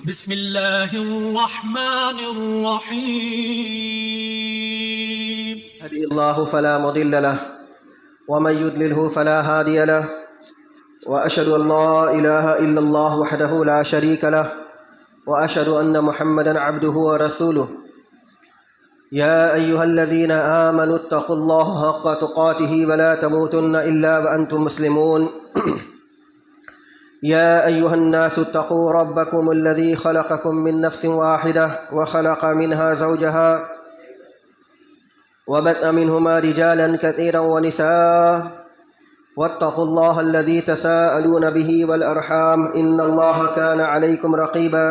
بسم الله الرحمن الرحيم. هدي الله فلا مضل له ومن يضلله فلا هادي له وأشهد أن لا إله إلا الله وحده لا شريك له وأشهد أن محمدا عبده ورسوله. يا أيها الذين آمنوا اتقوا الله حق تقاته ولا تموتن إلا وأنتم مسلمون. يا أيها الناس اتقوا ربكم الذي خلقكم من نفس واحدة وخلق منها زوجها وبث منهما رجالا كثيرا ونساء واتقوا الله الذي تساءلون به والأرحام إن الله كان عليكم رقيبا.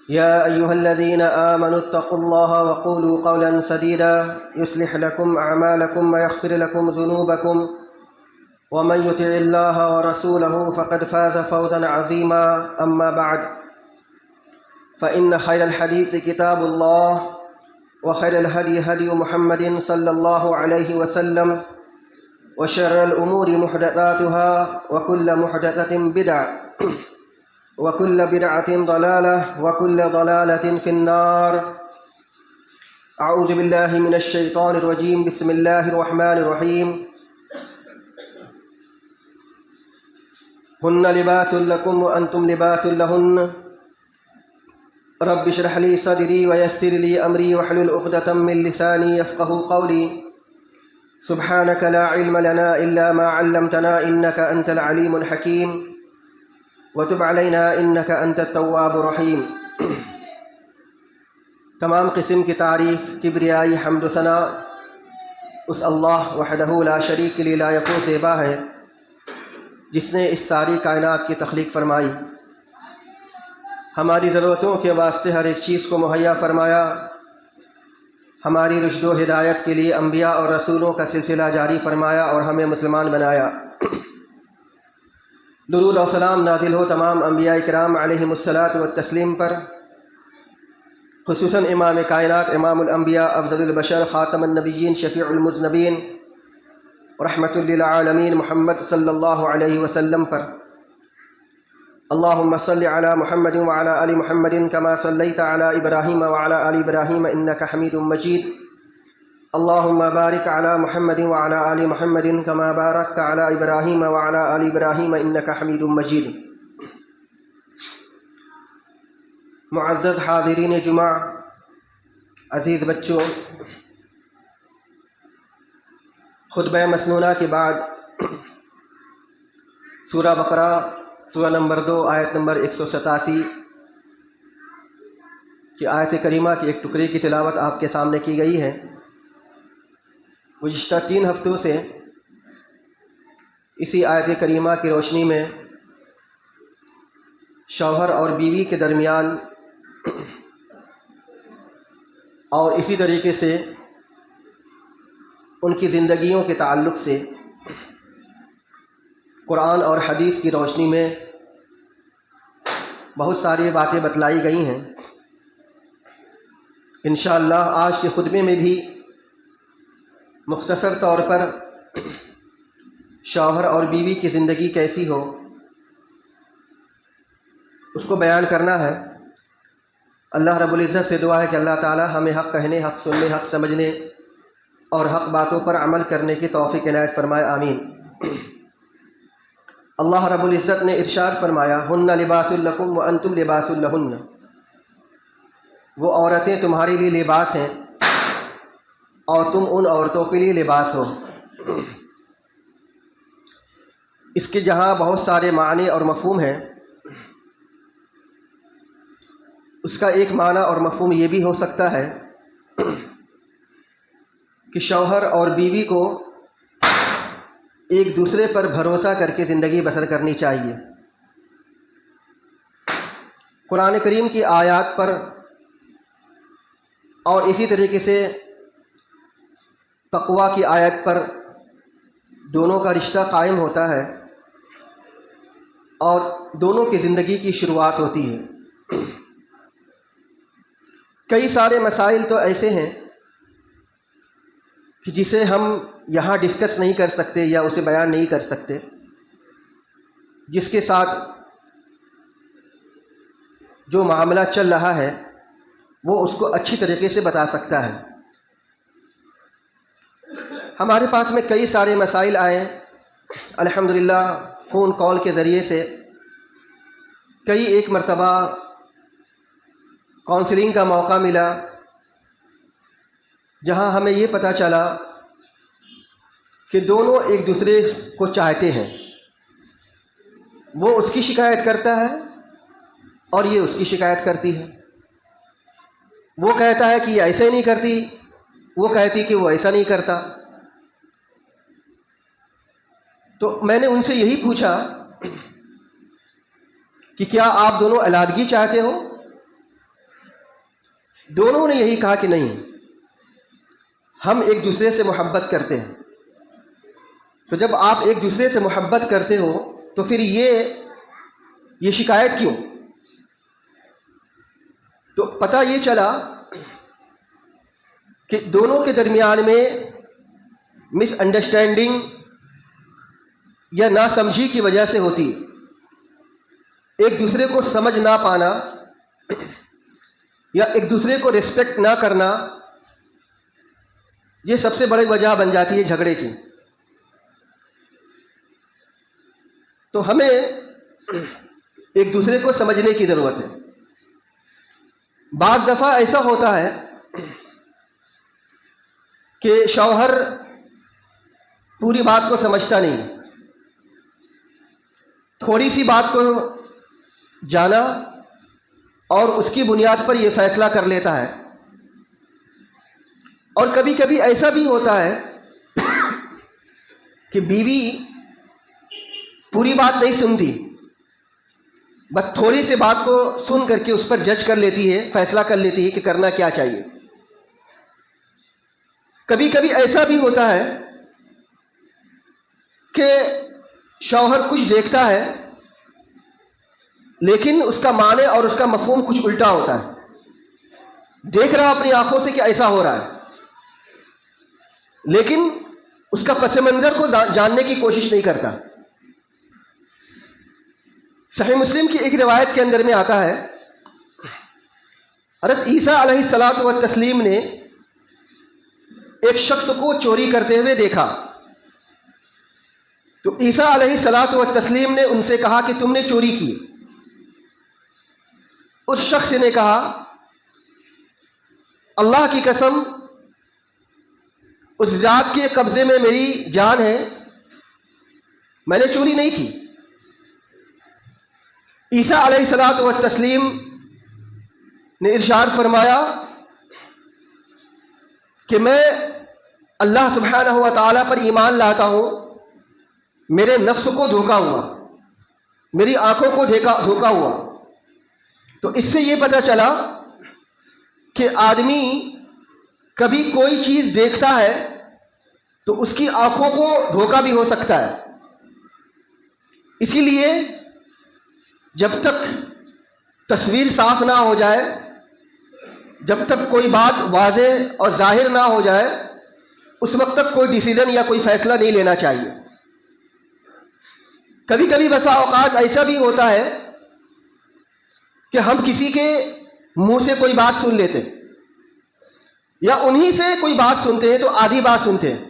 يا أيها الذين آمنوا اتقوا الله وقولوا قولا سديدا يصلح لكم أعمالكم ويغفر لكم ذنوبكم ومن يطع الله ورسوله فقد فاز فوزا عظيما. أما بعد فإن خير الحديث كتاب الله وخير الهدي هدي محمد صلى الله عليه وسلم وشر الأمور محدثاتها وكل محدثة بدعة وكل بدعة ضلالة وكل ضلالة في النار. أعوذ بالله من الشيطان الرجيم. بسم الله الرحمن الرحيم. هن لباس لكم وأنتم لباس لهن رب اشرح لي صدري ويسر لي أمري واحلل عقدة من لساني يفقهوا قولي. سبحانك لا علم لنا إلا ما علمتنا إنك أنت العليم الحكيم وتب علينا إنك أنت التواب الرحيم. تمام قسم کی تعریف، کبریائی، حمد و ثنا اس اللہ وحدہ لا شریک لی لا یکون سے با ہے جس نے اس ساری کائنات کی تخلیق فرمائی، ہماری ضرورتوں کے واسطے ہر ایک چیز کو مہیا فرمایا، ہماری رشد و ہدایت کے لیے انبیاء اور رسولوں کا سلسلہ جاری فرمایا اور ہمیں مسلمان بنایا۔ درود و سلام نازل ہو تمام انبیاء کرام علیہم الصلاۃ والتسلیم پر، خصوصاً امام کائنات، امام الانبیاء، افضل البشر، خاتم النبیین، شفیع المذنبین، رحمت للعالمین محمد صلی اللہ علیہ وسلم پر۔ اللہم صل علی محمد وعلی آل محمد کما صلیت علی ابراہیم وعلی آل ابراہیم انک حمید مجید۔ اللہم بارک علی محمد وعلی آل محمد کما بارکت علی ابراہیم وعلی آل ابراہیم انک حمید مجید۔ معزز حاضرین جمعہ، عزیز بچوں، خطبہ مسنونہ کے بعد سورہ بقرہ سورہ نمبر 2 آیت نمبر 187 کی آیت کریمہ کی ایک ٹکڑے کی تلاوت آپ کے سامنے کی گئی ہے۔ گزشتہ 3 ہفتوں سے اسی آیت کریمہ کی روشنی میں شوہر اور بیوی کے درمیان اور اسی طریقے سے ان کی زندگیوں کے تعلق سے قرآن اور حدیث کی روشنی میں بہت ساری باتیں بتلائی گئی ہیں۔ انشاءاللہ آج کے خطبے میں بھی مختصر طور پر شوہر اور بیوی کی زندگی کیسی ہو اس کو بیان کرنا ہے۔ اللہ رب العزت سے دعا ہے کہ اللہ تعالی ہمیں حق کہنے، حق سننے، حق سمجھنے اور حق باتوں پر عمل کرنے کی توفیق عنایت فرمائے، آمین۔ اللہ رب العزت نے ارشاد فرمایا، ہن لباس لکم وانتم لباس لہن، وہ عورتیں تمہارے لیے لباس ہیں اور تم ان عورتوں کے لیے لباس ہو۔ اس کے جہاں بہت سارے معنی اور مفہوم ہیں، اس کا ایک معنی اور مفہوم یہ بھی ہو سکتا ہے کہ شوہر اور بیوی کو ایک دوسرے پر بھروسہ کر کے زندگی بسر کرنی چاہیے۔ قرآن کریم کی آیات پر اور اسی طریقے سے تقویٰ کی آیت پر دونوں کا رشتہ قائم ہوتا ہے اور دونوں کی زندگی کی شروعات ہوتی ہے۔ کئی سارے مسائل تو ایسے ہیں کہ جسے ہم یہاں ڈسکس نہیں کر سکتے یا اسے بیان نہیں کر سکتے، جس کے ساتھ جو معاملہ چل رہا ہے وہ اس کو اچھی طریقے سے بتا سکتا ہے۔ ہمارے پاس میں کئی سارے مسائل آئے الحمدللہ فون کال کے ذریعے سے، کئی ایک مرتبہ کاؤنسلنگ کا موقع ملا جہاں ہمیں یہ پتہ چلا کہ دونوں ایک دوسرے کو چاہتے ہیں، وہ اس کی شکایت کرتا ہے اور یہ اس کی شکایت کرتی ہے، وہ کہتا ہے کہ یہ ایسے نہیں کرتی، وہ کہتی کہ وہ ایسا نہیں کرتا۔ تو میں نے ان سے یہی پوچھا کہ کیا آپ دونوں علیحدگی چاہتے ہو؟ دونوں نے یہی کہا کہ نہیں، ہم ایک دوسرے سے محبت کرتے ہیں۔ تو جب آپ ایک دوسرے سے محبت کرتے ہو تو پھر یہ شکایت کیوں؟ تو پتہ یہ چلا کہ دونوں کے درمیان میں مس انڈرسٹینڈنگ یا ناسمجھی کی وجہ سے ہوتی، ایک دوسرے کو سمجھ نہ پانا یا ایک دوسرے کو ریسپیکٹ نہ کرنا، یہ سب سے بڑی وجہ بن جاتی ہے جھگڑے کی۔ تو ہمیں ایک دوسرے کو سمجھنے کی ضرورت ہے۔ بعض دفعہ ایسا ہوتا ہے کہ شوہر پوری بات کو سمجھتا نہیں، تھوڑی سی بات کو جانا اور اس کی بنیاد پر یہ فیصلہ کر لیتا ہے، اور کبھی کبھی ایسا بھی ہوتا ہے کہ بیوی پوری بات نہیں سنتی، بس تھوڑی سی بات کو سن کر کے اس پر جج کر لیتی ہے، فیصلہ کر لیتی ہے کہ کرنا کیا چاہیے۔ کبھی کبھی ایسا بھی ہوتا ہے کہ شوہر کچھ دیکھتا ہے لیکن اس کا معنی اور اس کا مفہوم کچھ الٹا ہوتا ہے، دیکھ رہا اپنی آنکھوں سے کہ ایسا ہو رہا ہے لیکن اس کا پس منظر کو جاننے کی کوشش نہیں کرتا۔ صحیح مسلم کی ایک روایت کے اندر میں آتا ہے، حضرت عیسیٰ علیہ الصلاۃ والتسلیم نے ایک شخص کو چوری کرتے ہوئے دیکھا، تو عیسیٰ علیہ الصلاۃ والتسلیم نے ان سے کہا کہ تم نے چوری کی۔ اس شخص نے کہا اللہ کی قسم، اس ذات کے قبضے میں میری جان ہے، میں نے چوری نہیں کی۔ عیسیٰ علیہ الصلاۃ والتسلیم نے ارشاد فرمایا کہ میں اللہ سبحانہ و تعالیٰ پر ایمان لاتا ہوں، میرے نفس کو دھوکا ہوا، میری آنکھوں کو دھوکا ہوا۔ تو اس سے یہ پتہ چلا کہ آدمی کبھی کوئی چیز دیکھتا ہے تو اس کی آنکھوں کو دھوکا بھی ہو سکتا ہے، اسی لیے جب تک تصویر صاف نہ ہو جائے، جب تک کوئی بات واضح اور ظاہر نہ ہو جائے، اس وقت تک کوئی ڈیسیژن یا کوئی فیصلہ نہیں لینا چاہیے۔ کبھی کبھی بسا اوقات ایسا بھی ہوتا ہے کہ ہم کسی کے منہ سے کوئی بات سن لیتے یا انہی سے کوئی بات سنتے ہیں تو آدھی بات سنتے ہیں،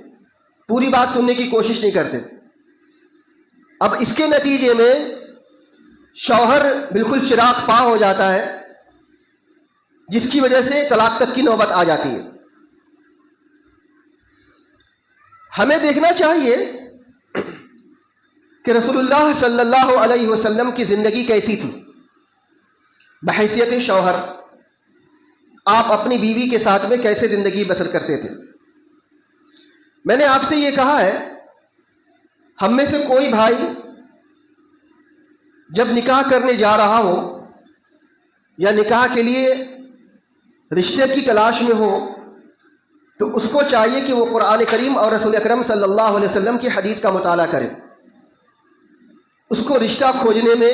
پوری بات سننے کی کوشش نہیں کرتے۔ اب اس کے نتیجے میں شوہر بالکل چراغ پا ہو جاتا ہے، جس کی وجہ سے طلاق تک کی نوبت آ جاتی ہے۔ ہمیں دیکھنا چاہیے کہ رسول اللہ صلی اللہ علیہ وسلم کی زندگی کیسی تھی۔ بحیثیت شوہر آپ اپنی بیوی کے ساتھ میں کیسے زندگی بسر کرتے تھے؟ میں نے آپ سے یہ کہا ہے، ہم میں سے کوئی بھائی جب نکاح کرنے جا رہا ہو یا نکاح کے لیے رشتے کی تلاش میں ہو تو اس کو چاہیے کہ وہ قرآن کریم اور رسول اکرم صلی اللہ علیہ وسلم کی حدیث کا مطالعہ کرے، اس کو رشتہ کھوجنے میں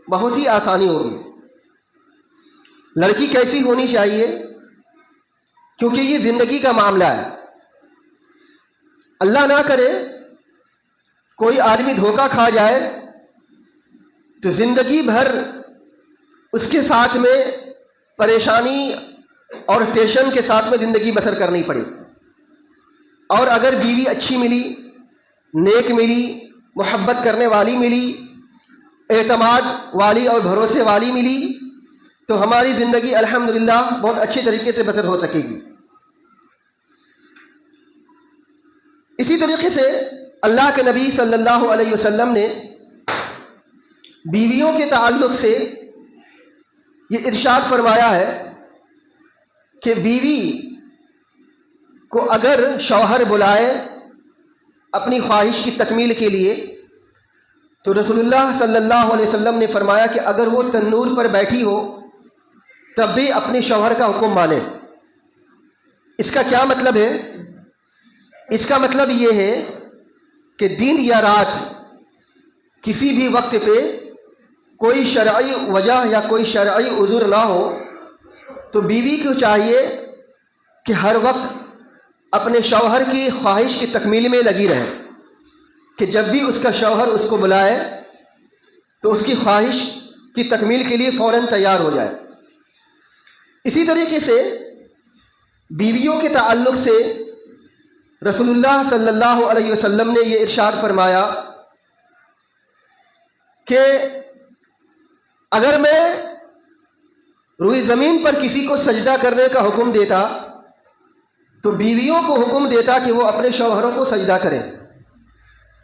بہت ہی آسانی ہوگی۔ لڑکی کیسی ہونی چاہیے؟ کیونکہ یہ زندگی کا معاملہ ہے، اللہ نہ کرے کوئی آدمی دھوکہ کھا جائے تو زندگی بھر اس کے ساتھ میں پریشانی اور ٹینشن کے ساتھ میں زندگی بسر کرنی پڑے. اور اگر بیوی اچھی ملی، نیک ملی، محبت کرنے والی ملی، اعتماد والی اور بھروسے والی ملی، تو ہماری زندگی الحمدللہ بہت اچھی طریقے سے بسر ہو سکے گی. اسی طریقے سے اللہ کے نبی صلی اللہ علیہ وسلم نے بیویوں کے تعلق سے یہ ارشاد فرمایا ہے کہ بیوی کو اگر شوہر بلائے اپنی خواہش کی تکمیل کے لیے، تو رسول اللہ صلی اللہ علیہ وسلم نے فرمایا کہ اگر وہ تنور پر بیٹھی ہو تب بھی اپنے شوہر کا حکم مانے. اس کا کیا مطلب ہے؟ اس کا مطلب یہ ہے کہ دن یا رات کسی بھی وقت پہ کوئی شرعی وجہ یا کوئی شرعی عذر نہ ہو تو بیوی کو چاہیے کہ ہر وقت اپنے شوہر کی خواہش کی تکمیل میں لگی رہے، کہ جب بھی اس کا شوہر اس کو بلائے تو اس کی خواہش کی تکمیل کے لیے فوراً تیار ہو جائے. اسی طریقے سے بیویوں کے تعلق سے رسول اللہ صلی اللہ علیہ وسلم نے یہ ارشاد فرمایا کہ اگر میں روئی زمین پر کسی کو سجدہ کرنے کا حکم دیتا تو بیویوں کو حکم دیتا کہ وہ اپنے شوہروں کو سجدہ کریں،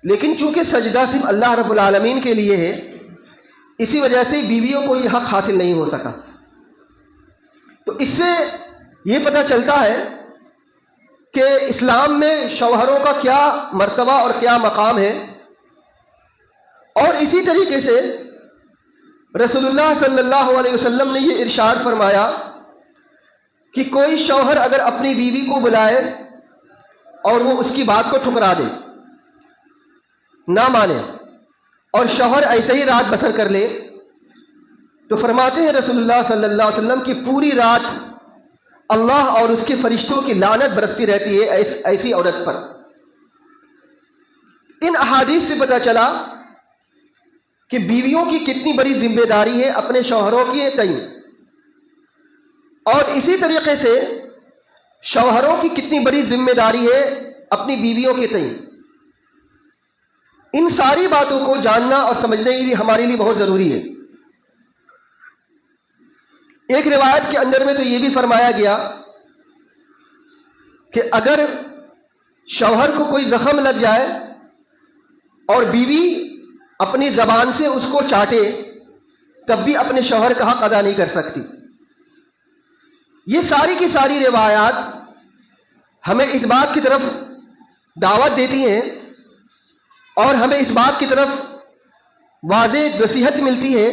لیکن چونکہ سجدہ صرف اللہ رب العالمین کے لیے ہے، اسی وجہ سے بیویوں کو یہ حق حاصل نہیں ہو سکا. تو اس سے یہ پتہ چلتا ہے کہ اسلام میں شوہروں کا کیا مرتبہ اور کیا مقام ہے. اور اسی طریقے سے رسول اللہ صلی اللہ علیہ وسلم نے یہ ارشاد فرمایا کہ کوئی شوہر اگر اپنی بیوی کو بلائے اور وہ اس کی بات کو ٹھکرا دے، نہ مانے، اور شوہر ایسے ہی رات بسر کر لے، تو فرماتے ہیں رسول اللہ صلی اللہ علیہ وسلم کہ پوری رات اللہ اور اس کے فرشتوں کی لعنت برستی رہتی ہے ایسی عورت پر. ان احادیث سے پتہ چلا کہ بیویوں کی کتنی بڑی ذمہ داری ہے اپنے شوہروں کی تئیں، اور اسی طریقے سے شوہروں کی کتنی بڑی ذمہ داری ہے اپنی بیویوں کے تئیں. ان ساری باتوں کو جاننا اور سمجھنے کے لیے ہمارے لیے بہت ضروری ہے. ایک روایت کے اندر میں تو یہ بھی فرمایا گیا کہ اگر شوہر کو کوئی زخم لگ جائے اور بیوی اپنی زبان سے اس کو چاٹے تب بھی اپنے شوہر کا حق ادا نہیں کر سکتی. یہ ساری کی ساری روایات ہمیں اس بات کی طرف دعوت دیتی ہیں اور ہمیں اس بات کی طرف واضح نصیحت ملتی ہے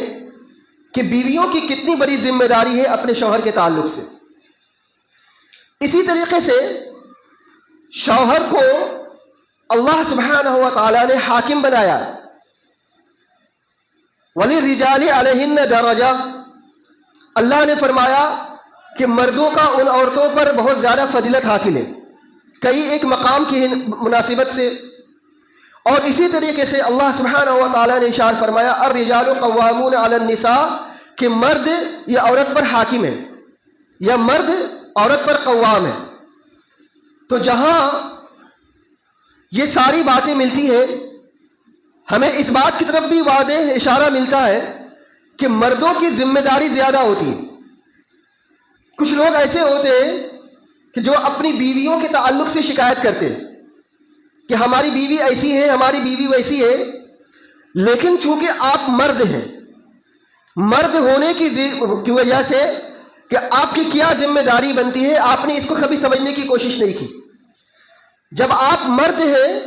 کہ بیویوں کی کتنی بڑی ذمہ داری ہے اپنے شوہر کے تعلق سے. اسی طریقے سے شوہر کو اللہ سبحانہ و تعالیٰ نے حاکم بنایا. وَلِلرِّجَالِ عَلَيْهِنَّ دَرَجَةٌ، اللہ نے فرمایا کہ مردوں کا ان عورتوں پر بہت زیادہ فضیلت حاصل ہے، کئی ایک مقام کی مناسبت سے. اور اسی طریقے سے اللہ سبحانہ و تعالیٰ نے ارشاد فرمایا الرجال قوامون علی النساء، کہ مرد یہ عورت پر حاکم ہے یا مرد عورت پر قوام ہے. تو جہاں یہ ساری باتیں ملتی ہیں ہمیں اس بات کی طرف بھی واضح اشارہ ملتا ہے کہ مردوں کی ذمہ داری زیادہ ہوتی ہے. کچھ لوگ ایسے ہوتے ہیں کہ جو اپنی بیویوں کے تعلق سے شکایت کرتے ہیں کہ ہماری بیوی ایسی ہے، ہماری بیوی ویسی ہے، لیکن چونکہ آپ مرد ہیں، مرد ہونے کی وجہ سے کہ آپ کی کیا ذمہ داری بنتی ہے آپ نے اس کو کبھی سمجھنے کی کوشش نہیں کی. جب آپ مرد ہیں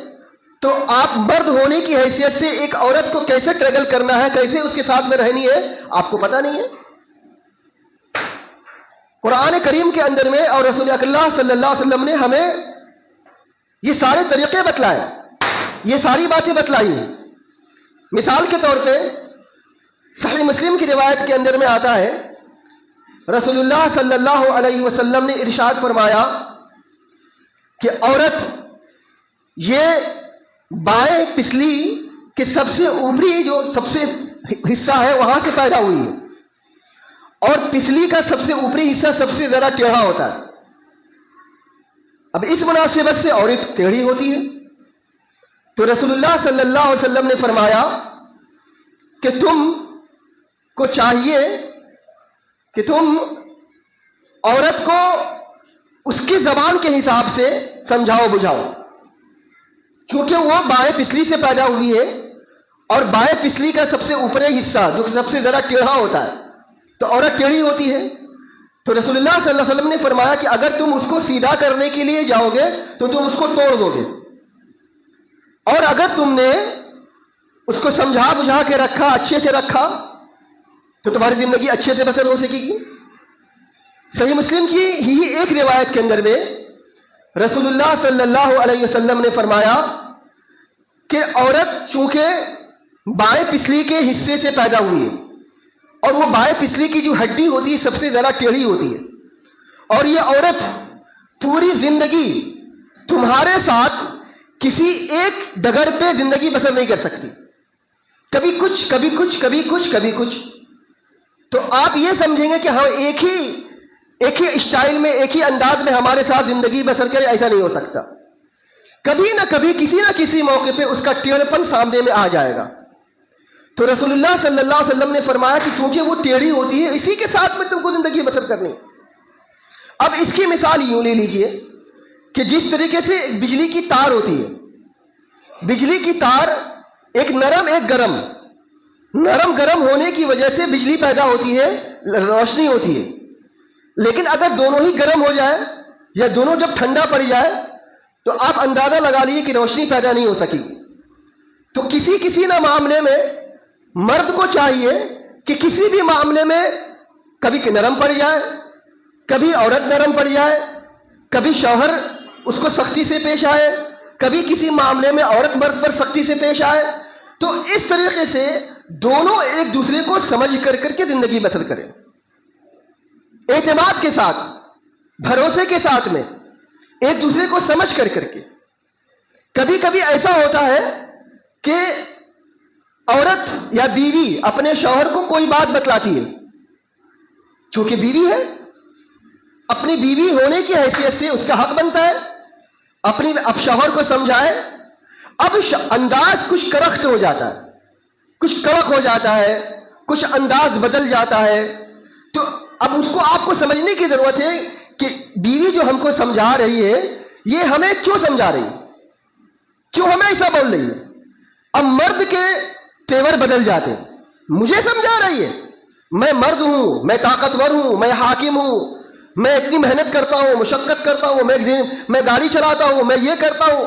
تو آپ مرد ہونے کی حیثیت سے ایک عورت کو کیسے ٹریگل کرنا ہے، کیسے اس کے ساتھ میں رہنی ہے، آپ کو پتہ نہیں ہے. قرآن کریم کے اندر میں اور رسول اللہ صلی اللہ علیہ وسلم نے ہمیں یہ سارے طریقے بتلائے، یہ ساری باتیں بتلائی ہیں. مثال کے طور پہ صحیح مسلم کی روایت کے اندر میں آتا ہے رسول اللہ صلی اللہ علیہ وسلم نے ارشاد فرمایا کہ عورت یہ بائیں پسلی کے سب سے اوپری جو سب سے حصہ ہے وہاں سے پیدا ہوئی ہے، اور پسلی کا سب سے اوپری حصہ سب سے زیادہ ٹیڑھا ہوتا ہے. اب اس مناسبت سے عورت ٹیڑھی ہوتی ہے. تو رسول اللہ صلی اللہ علیہ وسلم نے فرمایا کہ تم کو چاہیے کہ تم عورت کو اس کی زبان کے حساب سے سمجھاؤ بجھاؤ، کیونکہ وہ بائیں پسلی سے پیدا ہوئی ہے، اور بائیں پسلی کا سب سے اوپری حصہ جو سب سے زیادہ ٹیڑھا ہوتا ہے، تو عورت ٹیڑھی ہوتی ہے. تو رسول اللہ صلی اللہ علیہ وسلم نے فرمایا کہ اگر تم اس کو سیدھا کرنے کے لیے جاؤ گے تو تم اس کو توڑ دو گے، اور اگر تم نے اس کو سمجھا بجھا کے رکھا، اچھے سے رکھا، تو تمہاری زندگی اچھے سے بسر ہو سکے گی. صحیح مسلم کی ہی ایک روایت کے اندر میں رسول اللہ صلی اللہ علیہ وسلم نے فرمایا کہ عورت چونکہ بائیں پسلی کے حصے سے پیدا ہوئی ہے، اور وہ بائیں پسلی کی جو ہڈی ہوتی ہے سب سے زیادہ ٹیڑھی ہوتی ہے، اور یہ عورت پوری زندگی تمہارے ساتھ کسی ایک ڈگر پہ زندگی بسر نہیں کر سکتی، کبھی کچھ کبھی کچھ کبھی کچھ کبھی کچھ. تو آپ یہ سمجھیں گے کہ ہم ایک ہی اسٹائل میں، ایک ہی انداز میں ہمارے ساتھ زندگی بسر کریں، ایسا نہیں ہو سکتا. کبھی نہ کبھی کسی نہ کسی موقع پہ اس کا ٹیڑھپن سامنے میں آ جائے گا. تو رسول اللہ صلی اللہ علیہ وسلم نے فرمایا کہ چونکہ وہ ٹیڑھی ہوتی ہے، اسی کے ساتھ میں تم کو زندگی بسر کرنی. اب اس کی مثال یوں لے لیجئے کہ جس طریقے سے بجلی کی تار ہوتی ہے، بجلی کی تار ایک نرم ایک گرم، نرم گرم ہونے کی وجہ سے بجلی پیدا ہوتی ہے، روشنی ہوتی ہے. لیکن اگر دونوں ہی گرم ہو جائے یا دونوں جب ٹھنڈا پڑ جائے تو آپ اندازہ لگا لیجیے کہ روشنی پیدا نہیں ہو سکی. تو کسی نہ معاملے میں مرد کو چاہیے کہ کسی بھی معاملے میں کبھی نرم پڑ جائے، کبھی عورت نرم پڑ جائے، کبھی شوہر اس کو سختی سے پیش آئے، کبھی کسی معاملے میں عورت مرد پر سختی سے پیش آئے. تو اس طریقے سے دونوں ایک دوسرے کو سمجھ کر کے زندگی بسر کریں، اعتماد کے ساتھ، بھروسے کے ساتھ میں، ایک دوسرے کو سمجھ کر کے. کبھی کبھی ایسا ہوتا ہے کہ عورت یا بیوی اپنے شوہر کو کوئی بات بتلاتی ہے، چونکہ بیوی ہے، اپنی بیوی ہونے کی حیثیت سے اس کا حق بنتا ہے اب شوہر کو سمجھائے. اب انداز کچھ کرخت ہو جاتا ہے، کچھ کڑک ہو جاتا ہے، کچھ انداز بدل جاتا ہے. تو اب اس کو آپ کو سمجھنے کی ضرورت ہے کہ بیوی جو ہم کو سمجھا رہی ہے یہ ہمیں کیوں سمجھا رہی ہے، کیوں ہمیں ایسا بول رہی ہے. اب مرد کے تیور بدل جاتے ہیں. مجھے سمجھا رہی ہے، میں مرد ہوں، میں طاقتور ہوں، میں حاکم ہوں، میں اتنی محنت کرتا ہوں، مشقت کرتا ہوں، میں گاڑی چلاتا ہوں، میں یہ کرتا ہوں.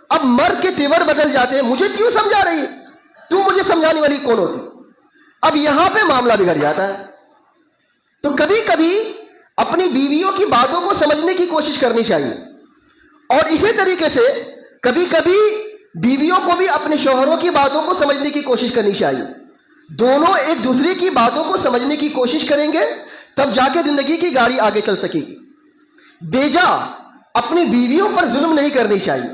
اب مرد کے تیور بدل جاتے ہیں، مجھے کیوں سمجھا رہی ہے، تو مجھے سمجھانے والی کون ہوتی. اب یہاں پہ معاملہ بگڑ جاتا ہے. تو کبھی کبھی اپنی بیویوں کی باتوں کو سمجھنے کی کوشش کرنی چاہیے، اور اسی طریقے سے کبھی کبھی بیویوں کو بھی اپنے شوہروں کی باتوں کو سمجھنے کی کوشش کرنی چاہیے. دونوں ایک دوسرے کی باتوں کو سمجھنے کی کوشش کریں گے تب جا کے زندگی کی گاڑی آگے چل سکے گی. بیجا اپنی بیویوں پر ظلم نہیں کرنی چاہیے.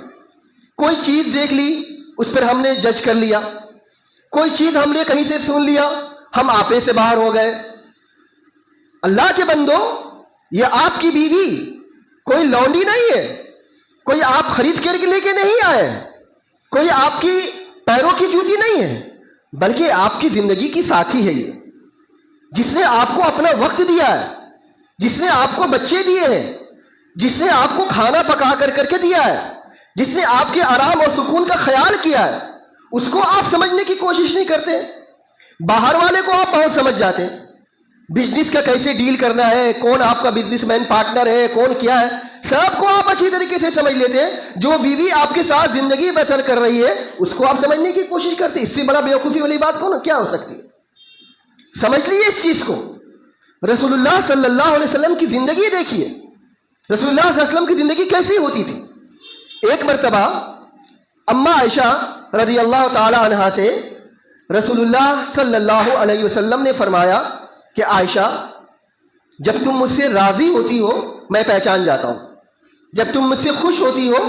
کوئی چیز دیکھ لی، اس پر ہم نے جج کر لیا، کوئی چیز ہم نے کہیں سے سن لیا، ہم آپے سے باہر ہو گئے. اللہ کے بندو، یہ آپ کی بیوی کوئی لونڈی نہیں ہے، کوئی آپ خرید کر کے لے کے نہیں آئے، کوئی آپ کی پیروں کی جوتی نہیں ہے، بلکہ آپ کی زندگی کی ساتھی ہے یہ، جس نے آپ کو اپنا وقت دیا ہے، جس نے آپ کو بچے دیے ہیں، جس نے آپ کو کھانا پکا کر کے دیا ہے، جس نے آپ کے آرام اور سکون کا خیال کیا ہے. اس کو آپ سمجھنے کی کوشش نہیں کرتے. باہر والے کو آپ بہت سمجھ جاتے ہیں، بزنس کا کیسے ڈیل کرنا ہے، کون آپ کا بزنس مین پارٹنر ہے، کون کیا ہے، سب کو آپ اچھی طریقے سے سمجھ لیتے ہیں. جو بیوی آپ کے ساتھ زندگی بسر کر رہی ہے اس کو آپ سمجھنے کی کوشش کرتے ہیں. اس سے بڑا بیوقوفی والی بات کیا ہو سکتی ہے. سمجھ لیجیے اس چیز کو. رسول اللہ صلی اللہ علیہ وسلم کی زندگی دیکھیے، رسول اللہ صلی اللہ علیہ وسلم کی زندگی کیسی ہوتی تھی. ایک مرتبہ اماں عائشہ رضی اللہ تعالی عنہا سے رسول اللہ صلی اللہ علیہ وسلم نے فرمایا کہ عائشہ، جب تم مجھ سے راضی ہوتی ہو میں پہچان جاتا ہوں، جب تم مجھ سے خوش ہوتی ہو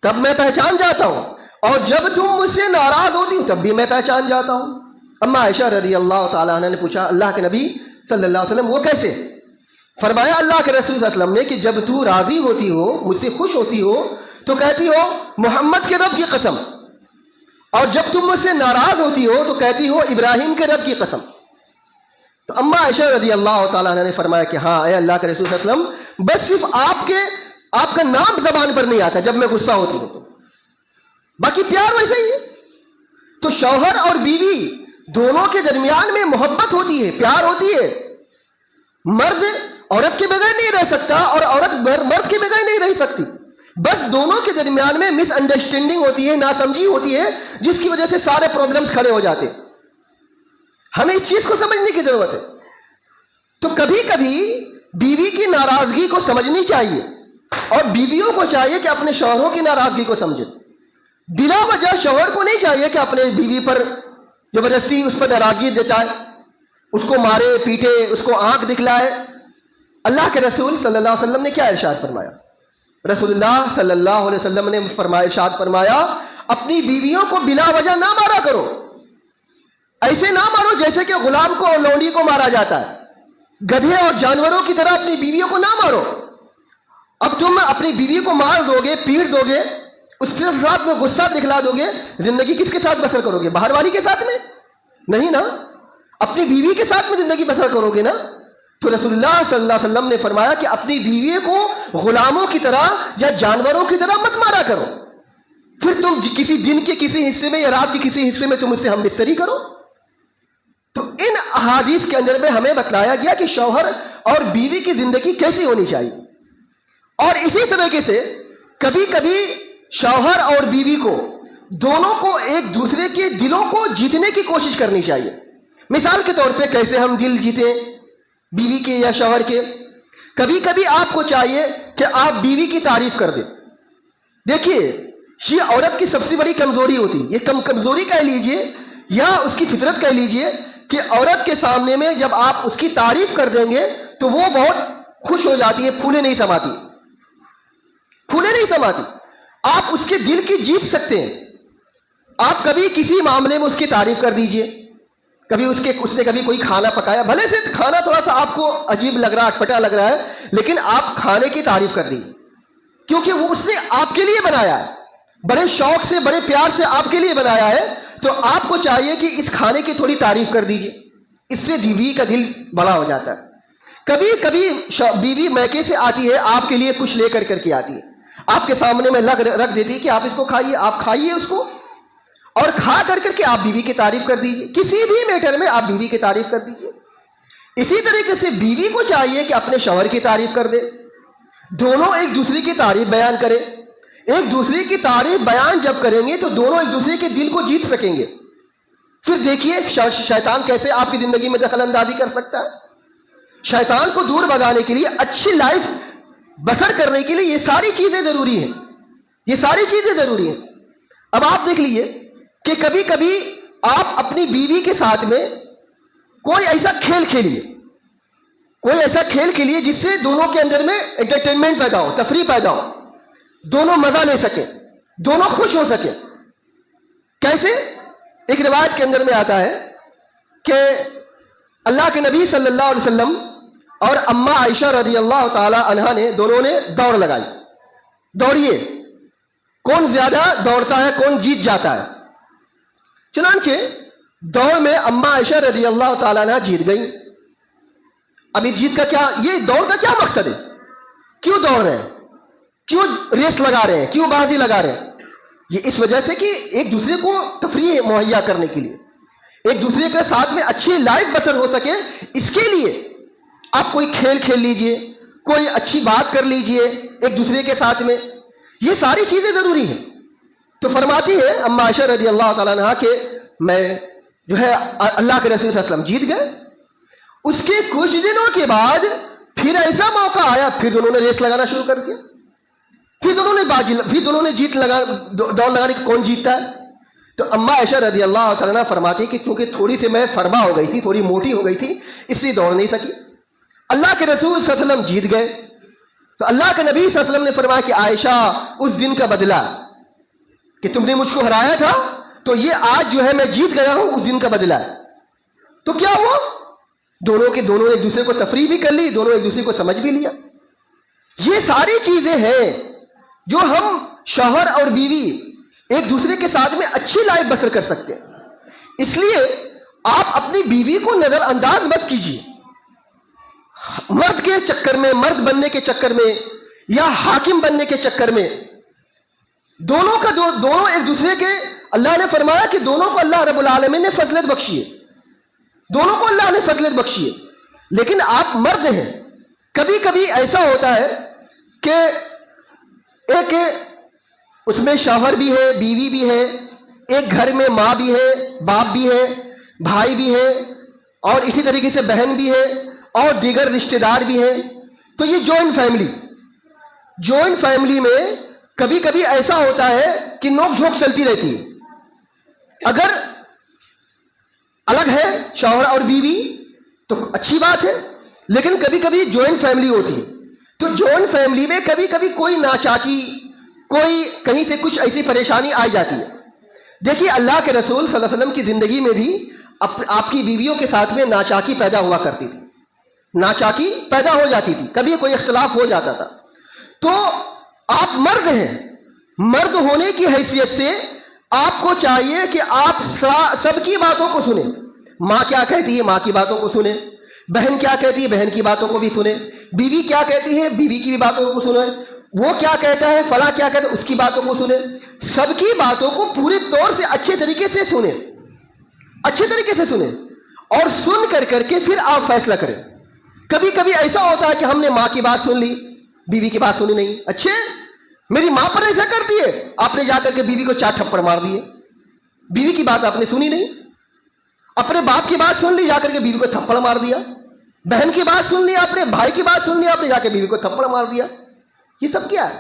تب میں پہچان جاتا ہوں، اور جب تم مجھ سے ناراض ہوتی ہو تب بھی میں پہچان جاتا ہوں. اماں عائشہ رضی اللہ تعالی عنہ نے پوچھا، اللہ کے نبی صلی اللہ علیہ وسلم وہ کیسے؟ فرمایا اللہ کے رسول صلی اللہ علیہ وسلم نے کہ جب تو راضی ہوتی ہو، مجھ سے خوش ہوتی ہو، تو کہتی ہو محمد کے رب کی قسم، اور جب تم مجھ سے ناراض ہوتی ہو تو کہتی ہو ابراہیم کے رب کی قسم۔ تو اما عائشہ رضی اللہ تعالیٰ عنہ نے فرمایا کہ ہاں اے اللہ کے رسول صلی اللہ علیہ وسلم، بس صرف آپ کا نام زبان پر نہیں آتا جب میں غصہ ہوتی ہوں، تو باقی پیار ویسے ہی ہے۔ تو شوہر اور بیوی دونوں کے درمیان میں محبت ہوتی ہے، پیار ہوتی ہے۔ مرد عورت کے بغیر نہیں رہ سکتا اور عورت مرد کے بغیر نہیں رہ سکتی، بس دونوں کے درمیان میں مس انڈرسٹینڈنگ ہوتی ہے، ناسمجھی ہوتی ہے، جس کی وجہ سے سارے پرابلمز کھڑے ہو جاتے ہیں۔ ہمیں اس چیز کو سمجھنے کی ضرورت ہے۔ تو کبھی کبھی بیوی کی ناراضگی کو سمجھنی چاہیے، اور بیویوں کو چاہیے کہ اپنے شوہروں کی ناراضگی کو سمجھیں۔ بلا وجہ شوہر کو نہیں چاہیے کہ اپنے بیوی پر زبردستی اس پر ناراضگی جتائے، اس کو مارے پیٹے، اس کو آنکھ دکھلائے۔ اللہ کے رسول صلی اللہ علیہ وسلم نے کیا ارشاد فرمایا؟ رسول اللہ صلی اللہ علیہ وسلم نے ارشاد فرمایا اپنی بیویوں کو بلا وجہ نہ مارا کرو، ایسے نہ مارو جیسے کہ غلام کو اور لونڈی کو مارا جاتا ہے، گدھے اور جانوروں کی طرح اپنی بیویوں کو نہ مارو۔ اب تم اپنی بیوی کو مار دو گے، پیٹ دو گے، اس کے ساتھ میں غصہ دکھلا دو گے، زندگی کس کے ساتھ بسر کرو گے؟ باہر والی کے ساتھ میں نہیں نا، اپنی بیوی کے ساتھ میں زندگی بسر کرو گے نا۔ تو رسول اللہ صلی اللہ علیہ وسلم نے فرمایا کہ اپنی بیوی کو غلاموں کی طرح یا جانوروں کی طرح مت مارا کرو، پھر تم کسی دن کے کسی حصے میں یا رات کے کسی حصے میں تم اس سے ہم بستری کرو۔ تو ان احادیث کے اندر میں ہمیں بتلایا گیا کہ شوہر اور بیوی کی زندگی کیسی ہونی چاہیے، اور اسی طریقے سے کبھی کبھی شوہر اور بیوی کو دونوں کو ایک دوسرے کے دلوں کو جیتنے کی کوشش کرنی چاہیے۔ مثال کے طور پہ کیسے ہم دل جیتیں بیوی کے یا شوہر کے؟ کبھی کبھی آپ کو چاہیے کہ آپ بیوی کی تعریف کر دیں۔ دیکھیے یہ عورت کی سب سے بڑی کمزوری ہوتی ہے، یہ کمزوری کہہ لیجئے یا اس کی فطرت کہہ لیجئے، کہ عورت کے سامنے میں جب آپ اس کی تعریف کر دیں گے تو وہ بہت خوش ہو جاتی ہے، پھولے نہیں سماتی، پھولے نہیں سماتی۔ آپ اس کے دل کی جیت سکتے ہیں۔ آپ کبھی کسی معاملے میں اس کی تعریف کر دیجئے، کبھی اس نے کبھی کوئی کھانا پکایا، بھلے سے کھانا تھوڑا سا آپ کو عجیب لگ رہا ہے، اٹپٹا لگ رہا ہے، لیکن آپ کھانے کی تعریف کر دیجئے، کیونکہ وہ اس نے آپ کے لیے بنایا ہے، بڑے شوق سے بڑے پیار سے آپ کے لیے بنایا ہے۔ تو آپ کو چاہیے کہ اس کھانے کی تھوڑی تعریف کر دیجئے، اس سے بیوی کا دل بڑا ہو جاتا ہے۔ کبھی کبھی بیوی میکے سے آتی ہے، آپ کے لیے کچھ لے کر کے آتی ہے، آپ کے سامنے میں رکھ دیتی کہ آپ اس کو کھائیے، آپ کھائیے اس کو، اور کھا کر کے آپ بیوی کی تعریف کر دیجئے، کسی بھی میٹر میں آپ بیوی کی تعریف کر دیجئے۔ اسی طریقے سے بیوی کو چاہیے کہ اپنے شوہر کی تعریف کر دے، دونوں ایک دوسرے کی تعریف بیان کریں۔ ایک دوسرے کی تعریف بیان جب کریں گے تو دونوں ایک دوسرے کے دل کو جیت سکیں گے۔ پھر دیکھیے شیطان کیسے آپ کی زندگی میں دخل اندازی کر سکتا ہے۔ شیطان کو دور بھگانے کے لیے، اچھی لائف بسر کرنے کے لیے یہ ساری چیزیں ضروری ہیں، یہ ساری چیزیں ضروری ہیں۔ اب آپ دیکھ لیجئے کہ کبھی کبھی آپ اپنی بیوی کے ساتھ میں کوئی ایسا کھیل کھیلیے، کوئی ایسا کھیل کھیلیے جس سے دونوں کے اندر میں انٹرٹینمنٹ پیدا ہو، تفریح پیدا ہو، دونوں مزہ لے سکیں، دونوں خوش ہو سکیں۔ کیسے؟ ایک روایت کے اندر میں آتا ہے کہ اللہ کے نبی صلی اللہ علیہ وسلم اور اما عائشہ رضی اللہ تعالی عنہا نے دونوں نے دوڑ لگائی، دوڑیے کون زیادہ دوڑتا ہے، کون جیت جاتا ہے۔ چنانچہ دوڑ میں اما عائشہ رضی اللہ تعالی عنہ جیت گئی۔ اب اس جیت کا کیا، یہ دوڑ کا کیا مقصد ہے؟ کیوں دوڑ رہے ہیں، کیوں ریس لگا رہے ہیں، کیوں بازی لگا رہے ہیں؟ یہ اس وجہ سے کہ ایک دوسرے کو تفریح مہیا کرنے کے لیے، ایک دوسرے کے ساتھ میں اچھی لائف بسر ہو سکے، اس کے لیے آپ کوئی کھیل کھیل لیجئے، کوئی اچھی بات کر لیجئے ایک دوسرے کے ساتھ میں، یہ ساری چیزیں ضروری ہیں۔ تو فرماتی ہے اما عائشہ رضی اللہ تعالیٰ عنہ کہ میں جو ہے اللہ کے رسول صلی اللہ علیہ وسلم جیت گئے۔ اس کے کچھ دنوں کے بعد پھر ایسا موقع آیا، پھر دونوں نے ریس لگانا شروع کر دیا، پھر دونوں نے جیت دوڑ لگانے کی کون جیتتا ہے۔ تو اما عائشہ رضی اللہ تعالیٰ عنہ فرماتی کہ چونکہ تھوڑی سی میں فرما ہو گئی تھی، تھوڑی موٹی ہو گئی تھی، اس سے دوڑ نہیں سکی۔ اللہ کے رسول صلی اللہ علیہ وسلم جیت گئے۔ تو اللہ کے نبی صلی اللہ علیہ وسلم نے فرمایا کہ عائشہ اس دن کا بدلہ کہ تم نے مجھ کو ہرایا تھا، تو یہ آج جو ہے میں جیت گیا ہوں، اس دن کا بدلہ ہے۔ تو کیا ہوا؟ دونوں ایک دوسرے کو تفریح بھی کر لی، دونوں ایک دوسرے کو سمجھ بھی لیا. یہ ساری چیزیں ہیں جو ہم شوہر اور بیوی ایک دوسرے کے ساتھ میں اچھی لائف بسر کر سکتے ہیں. اس لیے آپ اپنی بیوی کو نظر انداز مت کیجیے مرد کے چکر میں، مرد بننے کے چکر میں یا حاکم بننے کے چکر میں. دونوں ایک دوسرے کے، اللہ نے فرمایا کہ دونوں کو اللہ رب العالمین نے فضیلت بخشی ہے، دونوں کو اللہ نے فضیلت بخشی ہے. لیکن آپ مرد ہیں، کبھی کبھی ایسا ہوتا ہے کہ ایک اس میں شوہر بھی ہے، بیوی بھی ہے، ایک گھر میں ماں بھی ہے، باپ بھی ہے، بھائی بھی ہے، اور اسی طریقے سے بہن بھی ہے اور دیگر رشتہ دار بھی ہیں. تو یہ جوائنٹ فیملی میں کبھی کبھی ایسا ہوتا ہے کہ نوک جھوک چلتی رہتی ہے. اگر الگ ہے شوہر اور بیوی تو اچھی بات ہے، لیکن کبھی کبھی جوائنٹ فیملی ہوتی ہے. تو جوائنٹ فیملی میں کبھی کبھی کوئی ناچاکی، کوئی کہیں سے کچھ ایسی پریشانی آ جاتی ہے. دیکھیے اللہ کے رسول صلی اللہ علیہ وسلم کی زندگی میں بھی آپ کی بیویوں کے ساتھ میں ناچاکی پیدا ہوا کرتی تھی، ناچاکی پیدا ہو جاتی تھی، کبھی کوئی اختلاف ہو جاتا تھا. تو آپ مرد ہیں، مرد ہونے کی حیثیت سے آپ کو چاہیے کہ آپ سب کی باتوں کو سنیں. ماں کیا کہتی ہے ماں کی باتوں کو سنیں، بہن کیا کہتی ہے بہن کی باتوں کو بھی سنیں، بیوی کیا کہتی ہے بیوی کی بھی باتوں کو سنیں، وہ کیا کہتا ہے فلاں کیا کہتا ہے اس کی باتوں کو سنیں. سب کی باتوں کو پورے طور سے اچھے طریقے سے سنیں، اچھے طریقے سے سنیں، اور سن کر کے پھر آپ فیصلہ کریں. کبھی کبھی ایسا ہوتا ہے کہ ہم نے ماں کی بات سن لی، بیوی کی بات سنی نہیں. اچھے میری ماں پر ایسا کرتی ہے، آپ نے جا کر کے بیوی کو 4 تھپڑ مار دیے. بیوی کی بات آپ نے سنی نہیں. اپنے باپ کی بات سن لی، جا کر کے بیوی کو تھپڑ مار دیا. بہن کی بات سن لی، اپنے بھائی کی بات سن لی، آپ نے جا کے بیوی کو تھپڑ مار دیا. یہ سب کیا ہے؟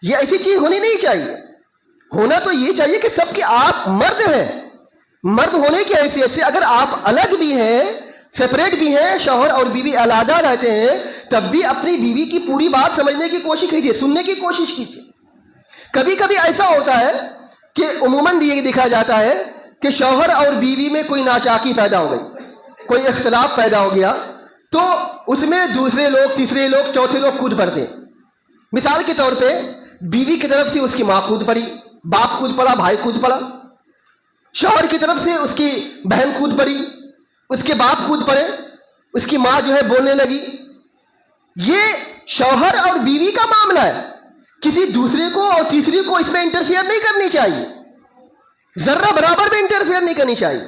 یہ ایسی چیز ہونی نہیں چاہیے. ہونا تو یہ چاہیے کہ سب کے آپ مرد ہیں، مرد ہونے کی حیثیت سے اگر آپ الگ بھی ہیں، سپریٹ بھی ہیں، شوہر اور بیوی علیحدہ رہتے ہیں، تب بھی اپنی بیوی کی پوری بات سمجھنے کی کوشش کیجیے، سننے کی کوشش کیجیے. کبھی کبھی ایسا ہوتا ہے کہ عموماً یہ دیکھا جاتا ہے کہ شوہر اور بیوی میں کوئی ناچاکی پیدا ہو گئی، کوئی اختلاف پیدا ہو گیا، تو اس میں دوسرے لوگ، تیسرے لوگ، چوتھے لوگ کود پڑتے ہیں. مثال کے طور پہ بیوی کی طرف سے اس کی ماں کود پڑی، باپ کود پڑا، بھائی کود پڑا. شوہر کی طرف سے اس کی بہن کود پڑی، اس کے باپ کود پڑے، اس کی ماں جو ہے بولنے لگی. یہ شوہر اور بیوی کا معاملہ ہے، کسی دوسرے کو اور تیسری کو اس میں انٹرفیئر نہیں کرنی چاہیے، ذرہ برابر بھی انٹرفیئر نہیں کرنی چاہیے.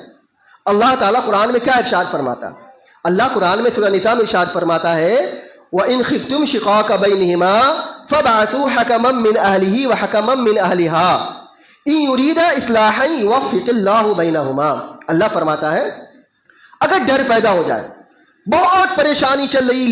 اللہ تعالیٰ قرآن میں کیا ارشاد فرماتا ہے؟ اللہ قرآن میں سورہ نساء میں ارشاد فرماتا ہے وَإِنْ خِفْتُمْ شِقَاقَ بَيْنِهِمَا فَابْعَثُوا حَكَمًا مِّنْ أَهْلِهِ وَحَكَمًا مِّنْ أَهْلِهَا إِنْ يُرِيدَا إِصْلَاحًا يُوَفِّقِ اللَّهُ بَيْنَهُمَا. اللہ فرماتا ہے اگر ڈر پیدا ہو جائے، بہت پریشانی چل رہی،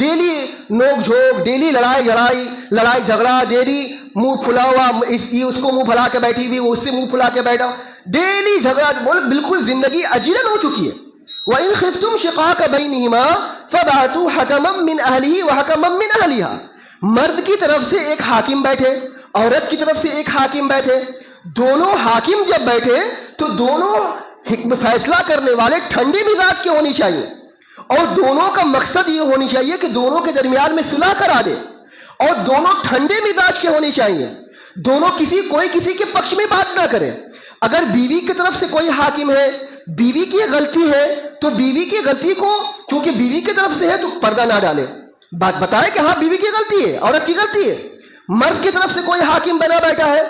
ڈیلی نوک جھوک، ڈیلی لڑائی جھگڑا، ڈیلی منہ پھلا ہوا، یہ اس کو منہ پھلا کے بیٹھی ہوئی، وہ اس سے منہ پھلا کے بیٹھا، ڈیلی جھگڑا، بالکل زندگی اجیرن ہو چکی ہے. وَإِنْ خِفْتُمْ شِقَاقَ بَيْنِهِمَا فَابْعَثُوا حَكَمًا مِّنْ أَهْلِهِ وَحَكَمًا مِّنْ أَهْلِهَا. مرد کی طرف سے ایک حاکم بیٹھے، عورت کی طرف سے ایک حاکم بیٹھے. دونوں حاکم جب بیٹھے تو دونوں فیصلہ کرنے والے ٹھنڈی مزاج کے ہونی چاہیے، اور دونوں کا مقصد یہ ہونی چاہیے کہ دونوں کے درمیان میں صلح کرا دے، اور دونوں ٹھنڈے مزاج کے ہونی چاہیے. دونوں کوئی کسی کے پکش میں بات نہ کرے. اگر بیوی کی طرف سے کوئی حاکم ہے، بیوی کی غلطی ہے، تو بیوی کی غلطی کو کیونکہ بیوی کی طرف سے ہے تو پردہ نہ ڈالے، بات بتائے کہ ہاں بیوی کی غلطی ہے، عورت کی غلطی ہے. مرد کی طرف سے کوئی حاکم بنا بیٹھا ہے،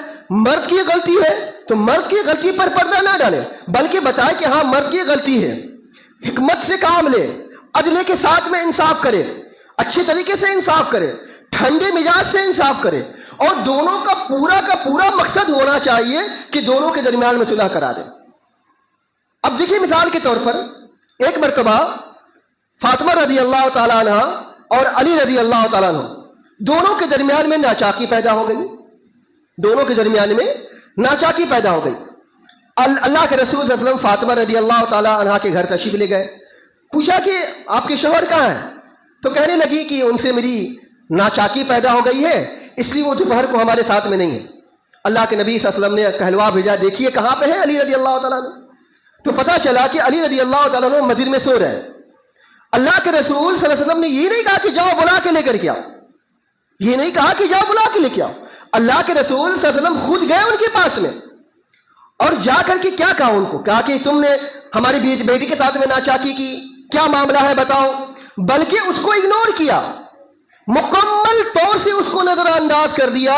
مرد کی غلطی ہے تو مرد کی غلطی پر پردہ نہ ڈالے، بلکہ بتائے کہ ہاں مرد کی غلطی ہے. حکمت سے کام لے، عدل کے ساتھ میں انصاف کرے، اچھے طریقے سے انصاف کرے، ٹھنڈے مزاج سے انصاف کرے، اور دونوں کا پورا مقصد ہونا چاہیے کہ دونوں کے درمیان میں صلح کرا دے. اب دیکھیے مثال کے طور پر ایک مرتبہ فاطمہ رضی اللہ تعالیٰ عنہ اور علی رضی اللہ تعالیٰ عنہ دونوں کے درمیان میں ناچاکی پیدا ہو گئی، دونوں کے درمیان میں ناچاکی پیدا ہو گئی. اللہ کے رسول صلی اللہ علیہ وسلم فاطمہ رضی اللہ تعالیٰ عنہ کے گھر تشریف لے گئے. پوچھا کہ آپ کے شوہر کہاں ہیں؟ تو کہنے لگی کہ ان سے میری ناچاکی پیدا ہو گئی ہے، اس لیے وہ دوپہر کو ہمارے ساتھ میں نہیں ہے. اللہ کے نبی صلی اللہ علیہ وسلم نے کہلوا بھیجا، دیکھیے کہاں پہ ہے علی رضی اللہ تعالیٰ عنہ. تو پتا چلا کہ علی رضی اللہ تعالیٰ عنہ مسجد میں سو رہے ہیں. اللہ کے رسول صلی اللہ علیہ وسلم نے یہ نہیں کہا کہ جاؤ بلا کے لے کر کے آؤ، یہ نہیں کہا کہ جاؤ بلا کے لے کے آؤ. اللہ کے رسول صلی اللہ علیہ وسلم خود گئے ان کے پاس میں، اور جا کر کے کیا کہا ان کو؟ کہا کہ تم نے ہماری بیٹی کے ساتھ میں ناچاکی کی، کیا معاملہ ہے بتاؤ. بلکہ اس کو اگنور کیا، مکمل طور سے اس کو نظر انداز کر دیا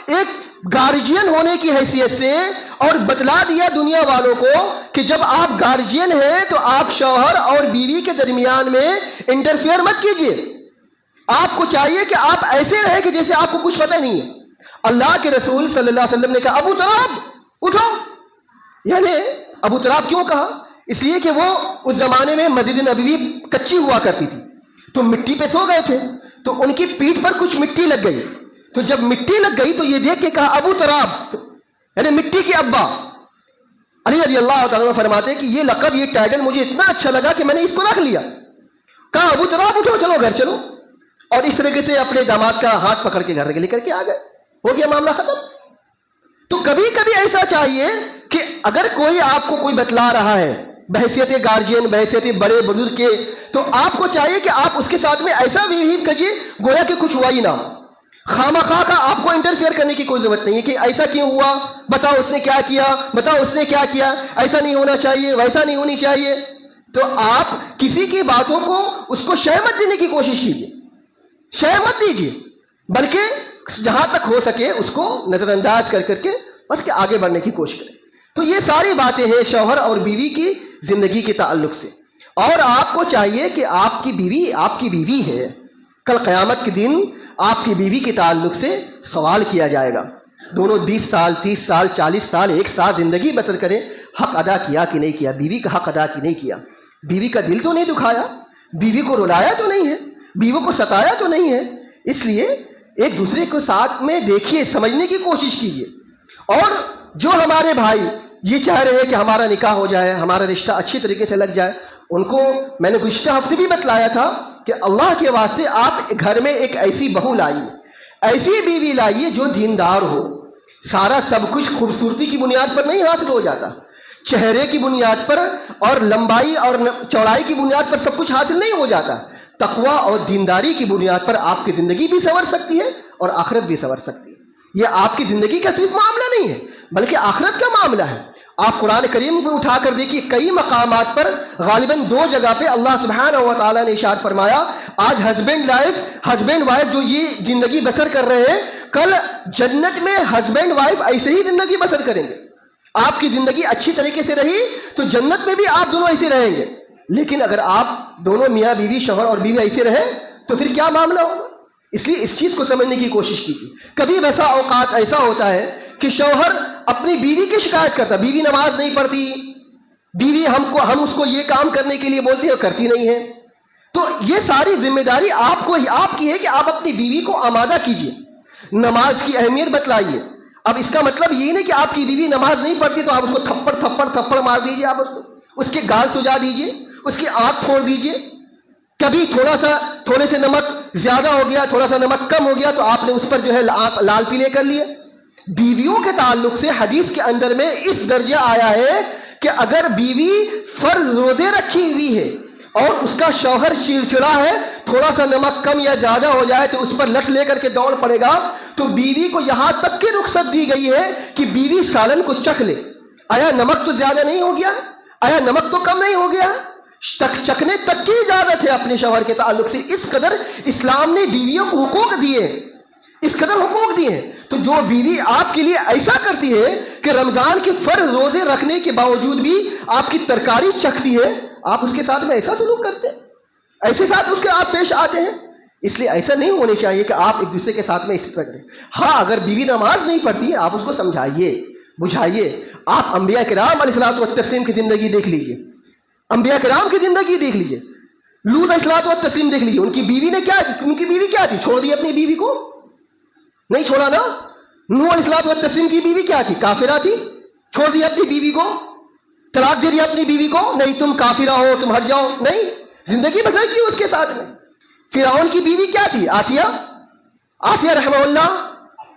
ایک گارجین ہونے کی حیثیت سے، اور بتلا دیا دنیا والوں کو کہ جب آپ گارجین ہیں تو آپ شوہر اور بیوی کے درمیان میں انٹرفیئر مت کیجیے. آپ کو چاہیے کہ آپ ایسے رہیں کہ جیسے آپ کو کچھ پتہ نہیں ہے. اللہ کے رسول صلی اللہ علیہ وسلم نے کہا ابو تراب اٹھو. یعنی ابو تراب کیوں کہا؟ اس لیے کہ وہ اس زمانے میں مسجد نبوی کچی ہوا کرتی تھی، تو مٹی پہ سو گئے تھے، تو ان کی پیٹھ پر کچھ مٹی لگ گئی. تو جب مٹی لگ گئی تو یہ دیکھ کے کہا ابو تراب، یعنی مٹی کے ابا. علی رضی اللہ تعالیٰ فرماتے کہ یہ لقب، یہ ٹائٹل مجھے اتنا اچھا لگا کہ میں نے اس کو رکھ لیا. کہا ابو تراب اٹھو، چلو گھر چلو. اور اس طریقے سے اپنے داماد کا ہاتھ پکڑ کے گھر لے کر کے آ گئے. ہو گیا معاملہ ختم. تو کبھی کبھی ایسا چاہیے کہ اگر کوئی آپ کو کوئی بتلا رہا ہے بحیثیت گارجین، بحیثیت بڑے بزرگ کے، تو آپ کو چاہیے کہ آپ اس کے ساتھ میں ایسا بہیو کیجیے گویا کہ کچھ ہوا ہی نہ. خامخواہ کا آپ کو انٹرفیئر کرنے کی کوئی ضرورت نہیں ہے کہ ایسا کیوں ہوا، بتاؤ اس نے کیا کیا، بتاؤ اس نے کیا کیا، ایسا نہیں ہونا چاہیے، ویسا نہیں ہونی چاہیے. تو آپ کسی کی باتوں کو اس کو شے مت دینے کی کوشش کیجیے، شے مت دیجیے، بلکہ جہاں تک ہو سکے اس کو نظر انداز کر کر کے بس کہ آگے بڑھنے کی کوشش کریں. تو یہ ساری باتیں ہیں شوہر اور بیوی کی زندگی کے تعلق سے. اور آپ کو چاہیے کہ آپ کی بیوی ہے، کل قیامت کے دن آپ کی بیوی کے تعلق سے سوال کیا جائے گا. دونوں 20 سال 30 سال 40 سال ایک ساتھ زندگی بسر کریں، حق ادا کیا کہ نہیں کیا، بیوی کا حق ادا کہ نہیں کیا، بیوی کا دل تو نہیں دکھایا، بیوی کو رلایا تو نہیں ہے، بیوی کو ستایا تو نہیں ہے. اس لیے ایک دوسرے کو ساتھ میں دیکھیے، سمجھنے کی کوشش کیجیے. اور جو ہمارے بھائی یہ چاہ رہے ہیں کہ ہمارا نکاح ہو جائے، ہمارا رشتہ اچھی طریقے سے لگ جائے، ان کو میں نے گزشتہ ہفتے بھی بتلایا تھا کہ اللہ کے واسطے آپ گھر میں ایک ایسی بہو لائیے، ایسی بیوی لائیے جو دیندار ہو. سارا سب کچھ خوبصورتی کی بنیاد پر نہیں حاصل ہو جاتا، چہرے کی بنیاد پر اور لمبائی اور چوڑائی کی بنیاد پر سب کچھ حاصل نہیں ہو جاتا. تقویٰ اور دینداری کی بنیاد پر آپ کی زندگی بھی سنور سکتی ہے اور آخرت بھی سنور سکتی ہے. یہ آپ کی زندگی کا صرف معاملہ نہیں ہے بلکہ آخرت کا معاملہ ہے. آپ قرآن کریم کو اٹھا کر دیکھیے، کئی مقامات پر غالباً 2 جگہ پہ اللہ سبحانہ و تعالیٰ نے ارشاد فرمایا آج ہسبینڈ وائف جو یہ زندگی بسر کر رہے ہیں، کل جنت میں ہسبینڈ وائف ایسے ہی زندگی بسر کریں گے. آپ کی زندگی اچھی طریقے سے رہی تو جنت میں بھی آپ دونوں ایسے رہیں گے. لیکن اگر آپ دونوں میاں بیوی، شوہر اور بیوی ایسے رہیں تو پھر کیا معاملہ ہوگا؟ اس لیے اس چیز کو سمجھنے کی کوشش کیجیے. کبھی ویسا اوقات ایسا ہوتا ہے کہ شوہر اپنی بیوی کی شکایت کرتا، بیوی نماز نہیں پڑھتی، بیوی ہم اس کو یہ کام کرنے کے لیے بولتے ہیں اور کرتی نہیں ہے. تو یہ ساری ذمہ داری آپ کی ہے کہ آپ اپنی بیوی کو آمادہ کیجیے، نماز کی اہمیت بتلائیے. اب اس کا مطلب یہ نہیں کہ آپ کی بیوی نماز نہیں پڑھتی تو آپ اس کو تھپڑ مار دیجیے، آپ اس کے گال سجا دیجیے، اس کی آنکھ پھوڑ دیجیے. کبھی تھوڑے سے نمک زیادہ ہو گیا، تھوڑا سا نمک کم ہو گیا تو آپ نے اس پر جو ہے لال پیلے کر لیے. بیویوں کے تعلق سے حدیث کے اندر میں اس درجہ آیا ہے کہ اگر بیوی فرض روزے رکھی ہوئی ہے اور اس کا شوہر چڑچڑا ہے، تھوڑا سا نمک کم یا زیادہ ہو جائے تو اس پر لٹ لے کر کے دوڑ پڑے گا، تو بیوی کو یہاں تک کی رخصت دی گئی ہے کہ بیوی سالن کو چکھ لے. آیا نمک تو زیادہ نہیں ہو گیا؟ آیا نمک تو کم نہیں ہو گیا؟ چکھنے تک کی اجازت ہے اپنے شوہر کے تعلق سے. اس قدر اسلام نے بیویوں کو حقوق دیے، اس قدر حقوق دیے ہیں. تو جو بیوی آپ کے لیے ایسا کرتی ہے کہ رمضان کے فرض روزے رکھنے کے باوجود بھی آپ کی ترکاری چکھتی ہے، آپ اس کے ساتھ میں ایسا سلوک کرتے ہیں، ایسے ساتھ اس کے آپ پیش آتے ہیں. اس لیے ایسا نہیں ہونے چاہیے کہ آپ ایک دوسرے کے ساتھ میں اسی طرح کریں. ہاں اگر بیوی نماز نہیں پڑھتی ہے آپ اس کو سمجھائیے، بجھائیے. آپ انبیاء کرام علیہ الصلوۃ والتسلیم کی زندگی دیکھ لیجیے، انبیاء کرام کی زندگی دیکھ لیجیے. لوط علیہ الصلوۃ والتسلیم دیکھ لیجیے. ان کی بیوی کیا تھی؟ چھوڑ دی اپنی بیوی کو؟ نہیں چھوڑا نا. نوح علیہ الصلوۃ والتسلیم کی بیوی کیا تھی؟ کافرہ تھی، چھوڑ دی اپنی بیوی کو، طلاق دے دیا اپنی بیوی کو، نہیں تم کافرہ ہو، تم ہٹ جاؤ، نہیں، زندگی بسر کی اس کے ساتھ میں. فرعون کی بیوی کیا تھی؟ آسیہ رحمہ اللہ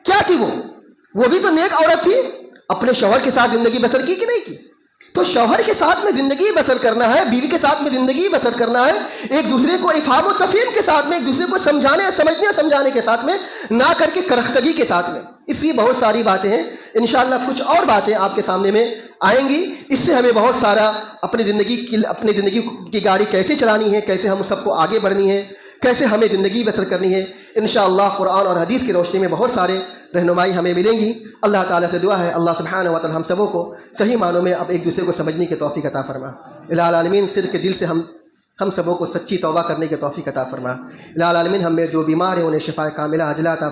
کیا تھی؟ وہ بھی تو نیک عورت تھی، اپنے شوہر کے ساتھ زندگی بسر کی کہ نہیں کی؟ تو شوہر کے ساتھ میں زندگی بسر کرنا ہے، بیوی کے ساتھ میں زندگی بسر کرنا ہے، ایک دوسرے کو افہام و تفہیم کے ساتھ میں، ایک دوسرے کو سمجھانے کے ساتھ میں، نہ کر کے کرختگی کے ساتھ میں۔ اس کی بہت ساری باتیں ہیں، انشاءاللہ کچھ اور باتیں آپ کے سامنے میں آئیں گی، اس سے ہمیں بہت سارا اپنی زندگی کی گاڑی کیسے چلانی ہے، کیسے ہم سب کو آگے بڑھنی ہے، کیسے ہمیں زندگی بسر کرنی ہے، انشاءاللہ قرآن اور حدیث کی روشنی میں بہت سارے رہنمائی ہمیں ملیں گی۔ اللہ تعالیٰ سے دعا ہے اللہ سبحانہ و تعالیٰ ہم سبوں کو صحیح معنوں میں اب ایک دوسرے کو سمجھنے کی توفیق عطا فرما۔ الہ العالمین صدق کے دل سے ہم سبوں کو سچی توبہ کرنے کی توفیق عطا فرما۔ الہ العالمین ہم میں جو بیمار ہیں انہیں شفا کاملہ عاجلہ عطا